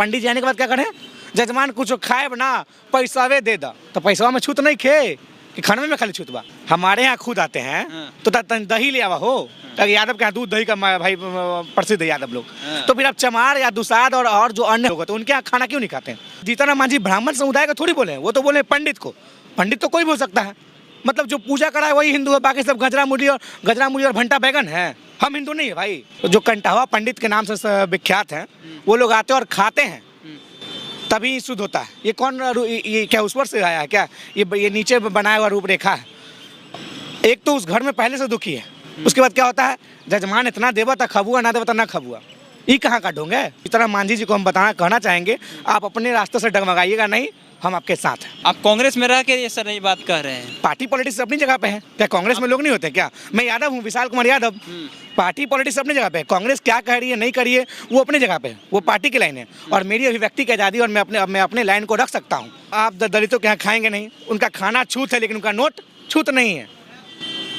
पंडित जी आने के बाद क्या करें, जजमान कुछ खाए ना पैसावे दे दा, तो पैसा में छूत नहीं खे कि खाने में खाली छूत बा। हमारे यहाँ खुद आते हैं तो दही ले आवा हो, यादव के यहाँ दूध दही का भाई प्रसिद्ध है यादव लोग, तो फिर आप चमार या दुसाद और जो अन्य लोग तो उनके यहाँ खाना क्यों नहीं खाते हैं? जीतन मांझी ब्राह्मण समुदाय का थोड़ी बोले, वो तो बोले पंडित को। पंडित तो कोई बोल सकता है, मतलब जो पूजा करा है वही हिंदू है, बाकी सब गजरा मूली और भंटा बैगन है। हम हिंदू नहीं है भाई। जो कंटावा पंडित के नाम से विख्यात हैं वो लोग आते हैं और खाते हैं तभी शुद्ध होता है। ये कौन ये क्या उस पर से आया है क्या? ये नीचे बनाया हुआ रूपरेखा है। एक तो उस घर में पहले से दुखी है, उसके बाद क्या होता है, जजमान इतना देवा था खबुआ, ना देवा था ना खबुआ। ये कहाँ का ढोंग है? इस तरह मांझी जी को हम कहना चाहेंगे, आप अपने रास्ते से डगमगाइएगा नहीं, हम आपके साथ हैं। आप कांग्रेस में रह के ये सर ये बात कह रहे हैं? पार्टी पॉलिटिक्स अपनी जगह पे है। क्या कांग्रेस में लोग नहीं होते क्या? मैं यादव हूँ, विशाल कुमार यादव। पार्टी पॉलिटिक्स अपनी जगह पे है। कांग्रेस क्या कह रही है नहीं कर रही है वो अपनी जगह पे है, वो पार्टी की लाइन है और मेरी अभिव्यक्ति की आज़ादी और मैं अपने लाइन को रख सकता हूँ। आप दलितों के यहाँ खाएंगे नहीं, उनका खाना छूत है लेकिन उनका नोट छूत नहीं है।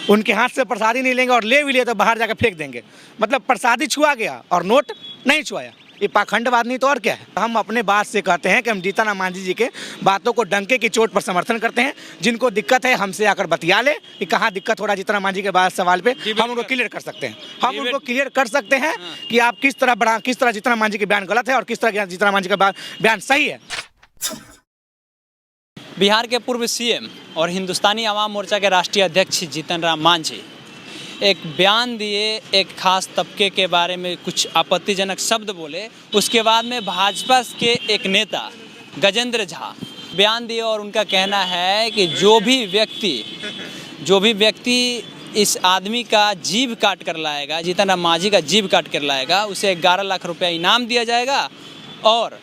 उनके हाथ से प्रसादी नहीं लेंगे और ले भी लिए तो बाहर जाकर फेंक देंगे। मतलब प्रसादी छुआ गया और नोट नहीं छुआया। ये पाखंडवाद नहीं तो और क्या है? हम अपने बात से कहते हैं कि हम जीतन राम मांझी जी के बातों को डंके की चोट पर समर्थन करते हैं। जिनको दिक्कत है हमसे आकर बतिया ले कि कहाँ दिक्कत हो रहा है जीतन राम मांझी के बाद सवाल पे हम उनको क्लियर कर सकते हैं। हम उनको क्लियर कर सकते हैं कि आप किस तरह जीतन राम मांझी के बयान गलत है और किस तरह जीतन राम मांझी का बयान सही है। बिहार के पूर्व सीएम और हिंदुस्तानी आवाम मोर्चा के राष्ट्रीय अध्यक्ष जीतन राम मांझी एक बयान दिए, एक खास तबके के बारे में कुछ आपत्तिजनक शब्द बोले। उसके बाद में भाजपा के एक नेता गजेंद्र झा बयान दिए और उनका कहना है कि जो भी व्यक्ति इस आदमी का जीभ काट कर लाएगा, जीतन राम मांझी का जीभ काट कर लाएगा, उसे 11 लाख रुपया इनाम दिया जाएगा और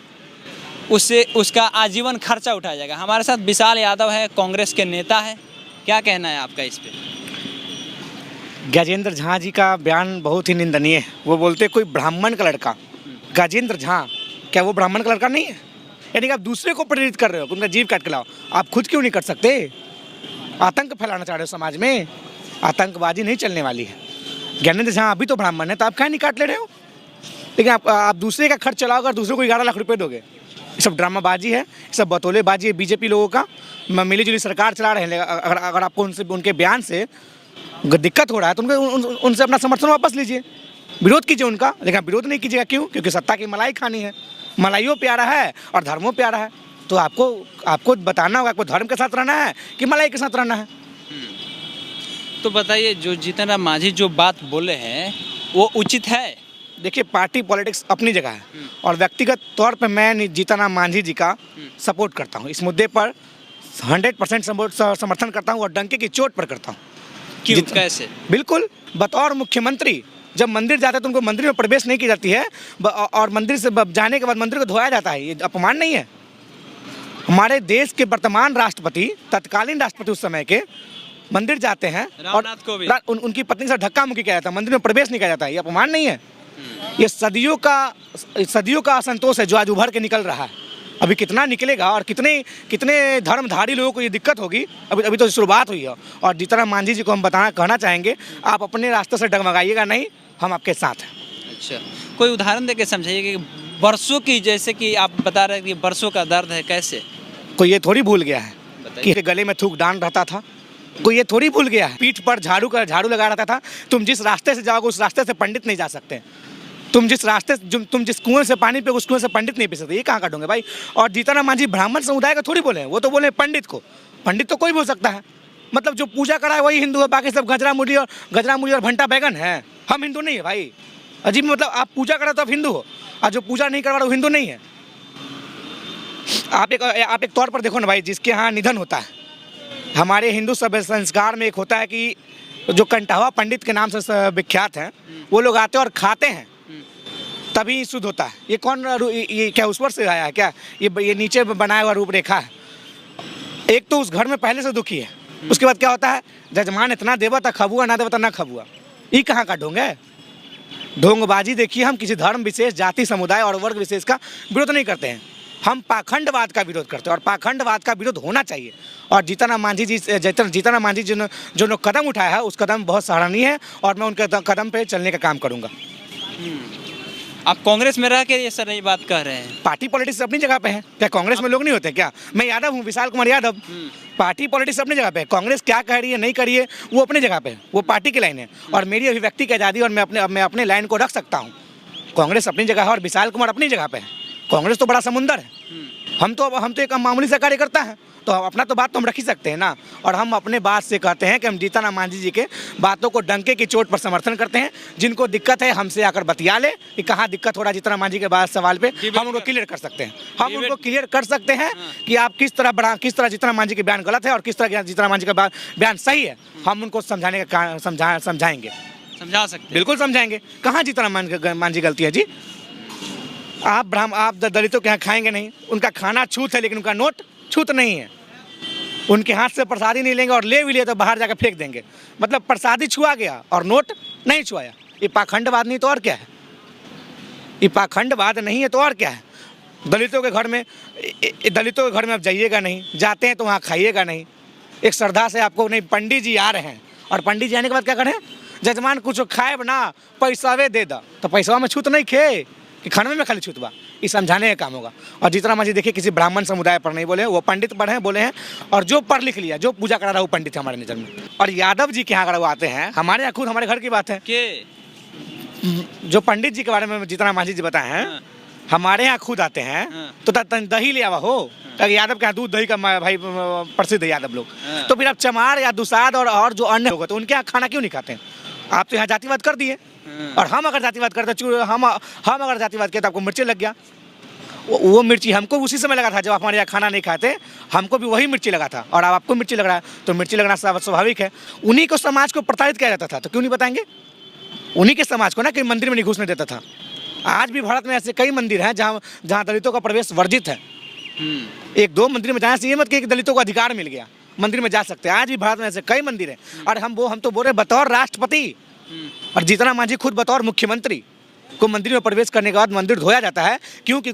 उससे उसका आजीवन खर्चा उठाया जाएगा। हमारे साथ विशाल यादव है, कांग्रेस के नेता है। क्या कहना है आपका इस पे? गजेंद्र झा जी का बयान बहुत ही निंदनीय है। वो बोलते कोई ब्राह्मण का लड़का, गजेंद्र झा क्या वो ब्राह्मण का लड़का नहीं है? यानी कि आप दूसरे को प्रेरित कर रहे हो, उनका जीव काट के लाओ। आप खुद क्यों नहीं कर सकते? आतंक फैलाना चाह रहे हो समाज में, आतंकबाजी नहीं चलने वाली है। गजेंद्र झा अभी तो ब्राह्मण है तो आप क्या नहीं काट ले रहे हो? लेकिन आप दूसरे का खर्च चलाओगे और दूसरे को 11 लाख रुपये दोगे। ये सब ड्रामाबाजी है, ये सब बतौलेबाजी है बीजेपी लोगों का। मिलीजुली सरकार चला रहे हैं। अगर आपको उनके बयान से दिक्कत हो रहा है तो उनसे अपना समर्थन वापस लीजिए, विरोध कीजिए उनका। लेकिन विरोध नहीं कीजिएगा, क्यों? क्योंकि सत्ता की मलाई खानी है। मलाइयों प्यारा है और धर्मों प्यारा है, तो आपको बताना होगा आपको धर्म के साथ रहना है कि मलाई के साथ रहना है। तो बताइए, जो जीतन राम मांझी जो बात बोले हैं वो उचित है? देखिए, पार्टी पॉलिटिक्स अपनी जगह है और व्यक्तिगत तौर पर मैं जीतन राम मांझी जी का सपोर्ट करता हूँ। इस मुद्दे पर 100% समर्थन करता हूँ और डंके की चोट पर करता हूँ। क्यों? कैसे? बिल्कुल, बतौर मुख्यमंत्री जब मंदिर जाते हैं तो उनको मंदिर में प्रवेश नहीं की जाती है और मंदिर से जाने के बाद मंदिर को धोया जाता है। ये अपमान नहीं है? हमारे देश के वर्तमान राष्ट्रपति, तत्कालीन राष्ट्रपति उस समय के, मंदिर जाते हैं और उनकी पत्नी से धक्का मुक्की किया जाता है, मंदिर में प्रवेश नहीं किया जाता है। ये अपमान नहीं है? ये सदियों का असंतोष है जो आज उभर के निकल रहा है। अभी कितना निकलेगा और कितने धर्मधारी लोगों को ये दिक्कत होगी, अभी तो शुरुआत हुई है। और जीतन राम मांझी जी को हम कहना चाहेंगे, आप अपने रास्ते से डगमगाइएगा नहीं, हम आपके साथ हैं। अच्छा, कोई उदाहरण देके समझाइए कि वर्षों की, जैसे कि आप बता रहे हैं कि वर्षों का दर्द है, कैसे? कोई ये थोड़ी भूल गया है कि गले में थूक डांड रहता था? कोई ये थोड़ी भूल गया है पीठ पर झाड़ू लगा रहता था? तुम जिस रास्ते से जाओगे उस रास्ते से पंडित नहीं जा सकते। तुम जिस कुएं से पानी पे उस कुएं से पंडित नहीं पी सकते। ये कहाँ काटोगे भाई? और जीतन राम मांझी ब्राह्मण समुदाय का थोड़ी बोले, वो तो बोले पंडित को। पंडित तो कोई बोल सकता है, मतलब जो पूजा करा है वही हिंदू है, बाकी सब गजरा मूली और भंटा बैगन है। हम हिंदू नहीं है भाई। अजीब, मतलब आप पूजा करा तो आप हिंदू हो और जो पूजा नहीं करवा रहा वो हिंदू नहीं है। आप एक तौर पर देखो ना भाई, जिसके यहाँ निधन होता है, हमारे हिंदू सभ्य संस्कार में एक होता है कि जो कंटावा पंडित के नाम से विख्यात हैं वो लोग आते हैं और खाते हैं तभी शुद्ध होता है। ये कौन ये क्या उस पर से आया है क्या? ये नीचे बनाया हुआ रूपरेखा है। एक तो उस घर में पहले से दुखी है, उसके बाद क्या होता है, जजमान इतना देवा था खबुआ, ना देवा था ना खबुआ। ये कहाँ का ढोंग है? ढोंगबाजी। देखिए, हम किसी धर्म विशेष, जाति, समुदाय और वर्ग विशेष का विरोध नहीं करते हैं, हम पाखंडवाद का विरोध करते हैं और पाखंडवाद का विरोध होना चाहिए। और जीतन राम मांझी जो कदम उठाया है उस कदम बहुत सराहनीय है और मैं उनके कदम पे चलने का काम करूँगा। आप कांग्रेस में रह के ये सर ये बात कह रहे हैं। पार्टी पॉलिटिक्स अपनी जगह पे है, क्या कांग्रेस में लोग नहीं होते क्या? मैं यादव हूँ, विशाल कुमार यादव। पार्टी पॉलिटिक्स अपनी जगह पे है, कांग्रेस क्या कह रही है नहीं कर रही है वो अपनी जगह पे है, वो पार्टी की लाइन है और मेरी अभिव्यक्ति की आज़ादी और मैं अपने लाइन को रख सकता हूँ। कांग्रेस अपनी जगह है और विशाल कुमार अपनी जगह पे है। कांग्रेस तो बड़ा समुंदर है, हम तो एक मामूली सा कार्यकर्ता है, तो अपना तो बात तो हम रख ही सकते हैं ना। और हम अपने बात से कहते हैं कि हम जीतन राम मांझी जी के बातों को डंके की चोट पर समर्थन करते हैं। जिनको दिक्कत है हमसे आकर बतिया ले कि कहाँ दिक्कत हो रहा है जीतन राम मांझी के बाद सवाल पे, हम उनको क्लियर कर सकते हैं। हम उनको क्लियर कर सकते हैं कि आप किस तरह जीतन राम मांझी के बयान गलत है और किस तरह जीतन राम मांझी का बयान सही है। हम उनको समझाने का समझाएंगे, समझा सकते हैं। बिल्कुल समझाएंगे। कहाँ जीतन राम मांझी गलती है जी? आप दलितों के यहाँ खाएंगे नहीं, उनका खाना छूत है लेकिन उनका नोट छूत नहीं है। उनके हाथ से प्रसादी नहीं लेंगे और ले भी लिए तो बाहर जाकर फेंक देंगे। मतलब प्रसादी छुआ गया और नोट नहीं छुआया। ये पाखंडवाद नहीं तो और क्या है? ये पाखंडवाद नहीं है तो और क्या है? दलितों के घर में आप जाइएगा नहीं, जाते हैं तो वहाँ खाइएगा नहीं। एक श्रद्धा से आपको नहीं, पंडित जी आ रहे हैं और पंडित जी आने के बाद क्या करें? जजमान कुछ खाए ना, पैसावे दे दा, तो पैसा में छूत नहीं खे कि खाने में खाली छूत बा। ये समझाने का काम होगा। और जीतन राम मांझी देखिए किसी ब्राह्मण समुदाय पर नहीं बोले, वो पंडित पढ़े हैं बोले हैं, और जो पढ़ लिख लिया, जो पूजा करा रहा है वो पंडित है हमारे नज़र में। और यादव जी के यहाँ अगर वो आते हैं, हमारे यहाँ खुद हमारे घर की बात है के जो पंडित जी के बारे में जीतन राम मांझी जी बताए हैं, हमारे यहाँ खुद आते हैं तो दही ले आवा हो, ताकि यादव के यहाँ दूध दही का भाई प्रसिद्ध है यादव लोग। तो फिर आप चमार या दुसाद और जो अन्य लोग हैं तो उनके यहाँ खाना क्यों नहीं खाते हैं? आप तो यहाँ जातिवाद कर दिए। और हम अगर जातिवाद करते, हम अगर जातिवाद किया तो आपको मिर्ची लग गया। वो मिर्ची हमको उसी समय लगा था जब आप हमारे यहाँ खाना नहीं खाते, हमको भी वही मिर्ची लगा था। और अब आपको मिर्ची लग रहा है तो मिर्ची लगना स्वाभाविक है। उन्हीं को समाज को प्रताड़ित किया जाता था, तो क्यों नहीं बताएंगे? उन्हीं के समाज को ना कि मंदिर में नहीं घुसने देता था। आज भी भारत में ऐसे कई मंदिर हैं जहाँ दलितों का प्रवेश वर्जित है। एक दो मंदिर में जाने से ये मत कि दलितों को अधिकार मिल गया, मंदिर में जा सकते हैं। आज भी भारत में ऐसे कई मंदिर हैं। और हम तो बोल रहे बतौर राष्ट्रपति और जीतन राम मांझी खुद बतौर मुख्यमंत्री को मंदिर में प्रवेश करने के बाद मंदिर धोया जाता है क्योंकि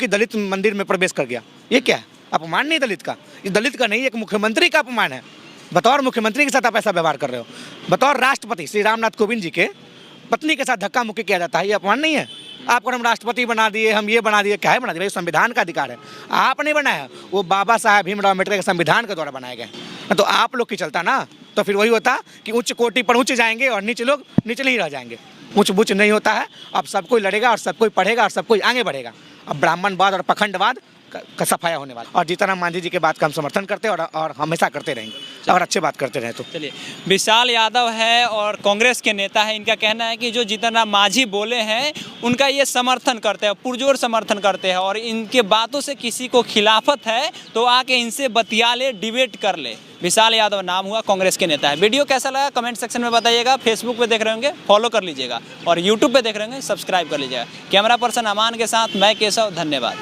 दलित मंदिर में प्रवेश कर गया। ये क्या है? अपमान नहीं दलित का, ये दलित का नहीं, एक मुख्यमंत्री का अपमान है। बतौर मुख्यमंत्री के साथ आप ऐसा व्यवहार कर रहे हो। बतौर राष्ट्रपति श्री रामनाथ कोविंद जी के पत्नी के साथ धक्का मुक्की किया जाता है, ये अपमान नहीं है? आपको हम राष्ट्रपति बना दिए, हम ये बना दिए, क्या है बना दिए? भाई संविधान का अधिकार है, आप नहीं बनाया, वो बाबा साहब भीमराव अम्बेडकर के संविधान के द्वारा बनाए गए। तो आप लोग की चलता ना, तो फिर वही होता कि उच्च कोटि पर उच्च जाएंगे और नीचे लोग नीचे ही रह जाएंगे। उच्च बुच्च नहीं होता है। अब सब कोई लड़ेगा और सब कोई पढ़ेगा और सब कोई आगे बढ़ेगा। अब ब्राह्मणवाद और पखंडवाद का सफाया होने वाला। और जीतन राम मांझी जी के बात का हम समर्थन करते हैं और हमेशा करते रहेंगे और अच्छे बात करते रहे। तो चलिए, विशाल यादव है और कांग्रेस के नेता है। इनका कहना है कि जो जीतन राम मांझी बोले हैं उनका ये समर्थन करते हैं, पुरजोर समर्थन करते हैं। और इनके बातों से किसी को खिलाफत है तो आके इनसे बतिया ले, डिबेट कर ले। विशाल यादव नाम हुआ, कांग्रेस के नेता है। वीडियो कैसा लगा कमेंट सेक्शन में बताइएगा। फेसबुक पे देख रहे होंगे फॉलो कर लीजिएगा और यूट्यूब पे देख रहे होंगे सब्सक्राइब कर लीजिएगा। कैमरा पर्सन अमान के साथ मैं केशव, धन्यवाद।